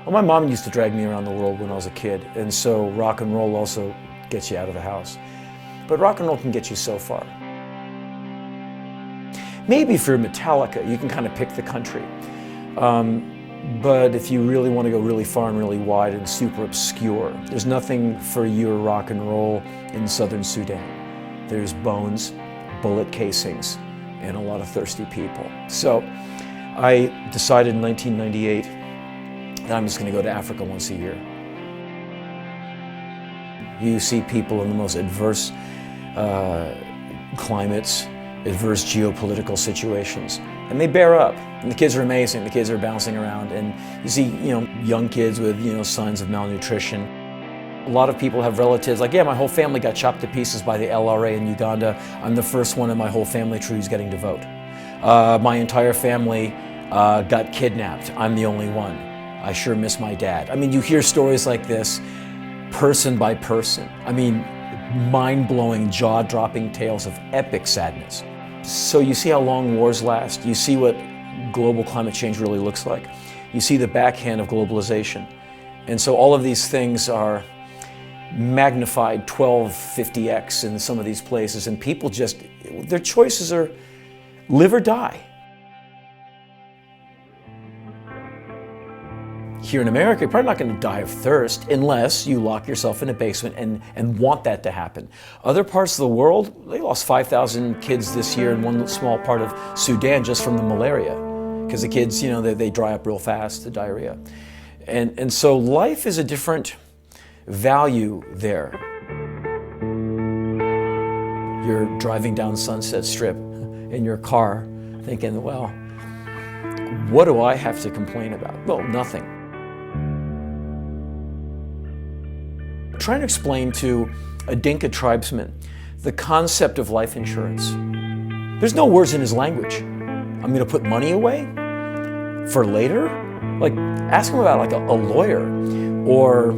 Well, my mom used to drag me around the world when I was a kid, and so rock and roll also gets you out of the house. But rock and roll can get you so far. Maybe if you're Metallica, you can kind of pick the country. But if you really want to go really far and really wide and super obscure, there's nothing for your rock and roll in southern Sudan. There's bones, bullet casings, and a lot of thirsty people. So I decided in 1998 that I'm just going to go to Africa once a year. You see people in the most adverse climates, adverse geopolitical situations, and they bear up. And the kids are amazing. The kids are bouncing around, and you see, young kids with, signs of malnutrition. A lot of people have relatives like, yeah, my whole family got chopped to pieces by the LRA in Uganda. I'm the first one in my whole family tree who's getting to vote. My entire family got kidnapped. I'm the only one. I sure miss my dad. I mean, you hear stories like this, person by person. I mean, mind-blowing, jaw-dropping tales of epic sadness. So you see how long wars last. You see what global climate change really looks like. You see the backhand of globalization. And so all of these things are magnified 1250x in some of these places, and people just, their choices are live or die. Here in America, you're probably not going to die of thirst unless you lock yourself in a basement and want that to happen. Other parts of the world, they lost 5,000 kids this year in one small part of Sudan just from the malaria. Because the kids, they dry up real fast, the diarrhea. And so life is a different value there. You're driving down Sunset Strip in your car thinking, well, what do I have to complain about? Well, nothing. Trying to explain to a Dinka tribesman the concept of life insurance. There's no words in his language. I'm going to put money away for later? Like, ask him about like a lawyer or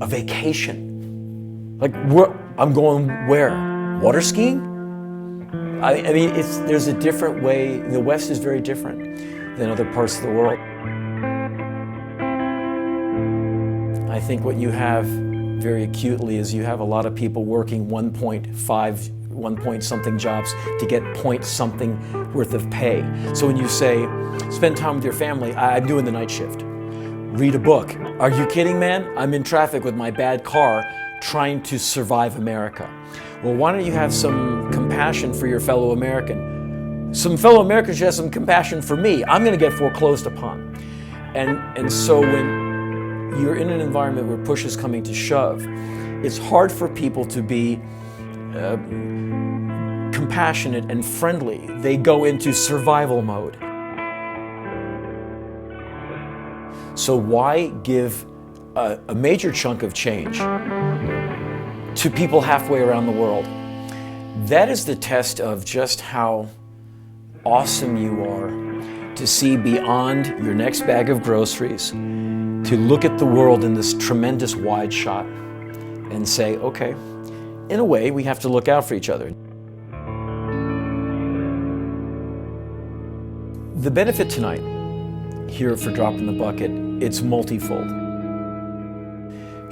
a vacation. Like, I'm going where? Water skiing? I mean, there's a different way. The West is very different than other parts of the world. I think what you have very acutely is you have a lot of people working 1 point something jobs to get point something worth of pay. So when you say, spend time with your family, I'm doing the night shift. Read a book. Are you kidding, man? I'm in traffic with my bad car trying to survive America. Well, why don't you have some compassion for your fellow American? Some fellow Americans should have some compassion for me. I'm going to get foreclosed upon. And so when you're in an environment where push is coming to shove, it's hard for people to be compassionate and friendly. They go into survival mode. So why give a major chunk of change to people halfway around the world? That is the test of just how awesome you are to see beyond your next bag of groceries, to look at the world in this tremendous wide shot and say, okay, in a way, we have to look out for each other. The benefit tonight here for Drop in the Bucket, it's multifold.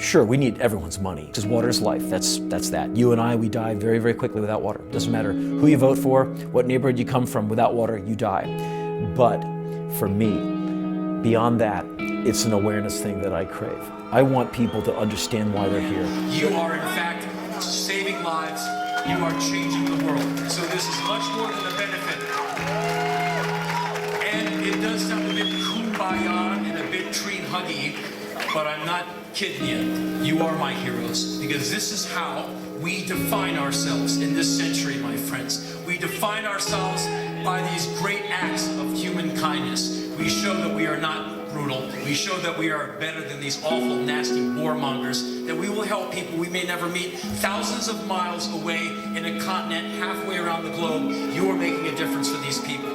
Sure, we need everyone's money, because water is life. That's that. You and I, we die very, very quickly without water. Doesn't matter who you vote for, what neighborhood you come from, without water, you die. But for me, beyond that, it's an awareness thing that I crave. I want people to understand why they're here. You are, in fact, saving lives. You are changing the world. So this is much more than a benefit. And it does sound a bit kumbaya and a bit tree-huggy, but I'm not kidding you. You are my heroes, because this is how we define ourselves in this century, my friends. We define ourselves by these great acts of human kindness. We show that we are not brutal. We show that we are better than these awful, nasty warmongers, that we will help people we may never meet thousands of miles away in a continent halfway around the globe. You are making a difference for these people.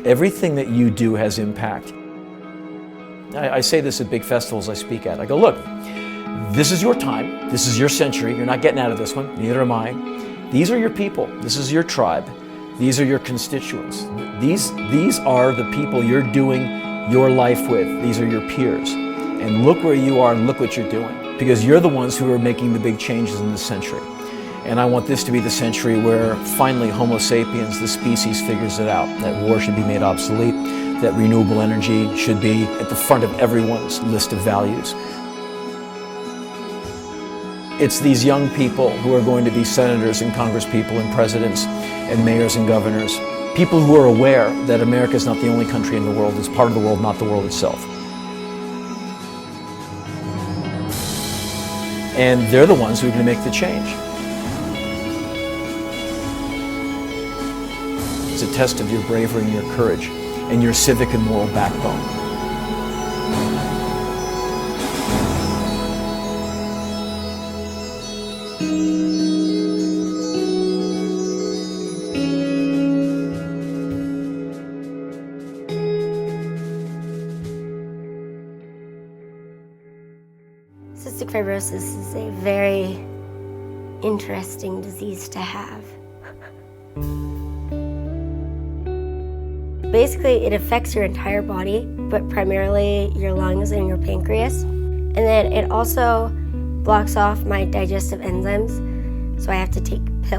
Everything that you do has impact. I say this at big festivals I speak at. I go, look, this is your time. This is your century. You're not getting out of this one. Neither am I. These are your people. This is your tribe. These are your constituents. These are the people you're doing your life with. These are your peers. And look where you are and look what you're doing, because you're the ones who are making the big changes in this century. And I want this to be the century where finally Homo sapiens, the species, figures it out, that war should be made obsolete, that renewable energy should be at the front of everyone's list of values. It's these young people who are going to be senators and congresspeople and presidents and mayors and governors, people who are aware that America is not the only country in the world, it's part of the world, not the world itself. And they're the ones who are going to make the change. It's a test of your bravery and your courage and your civic and moral backbone. Cystic fibrosis is a very interesting disease to have. Basically, it affects your entire body, but primarily your lungs and your pancreas. And then it also blocks off my digestive enzymes, so I have to take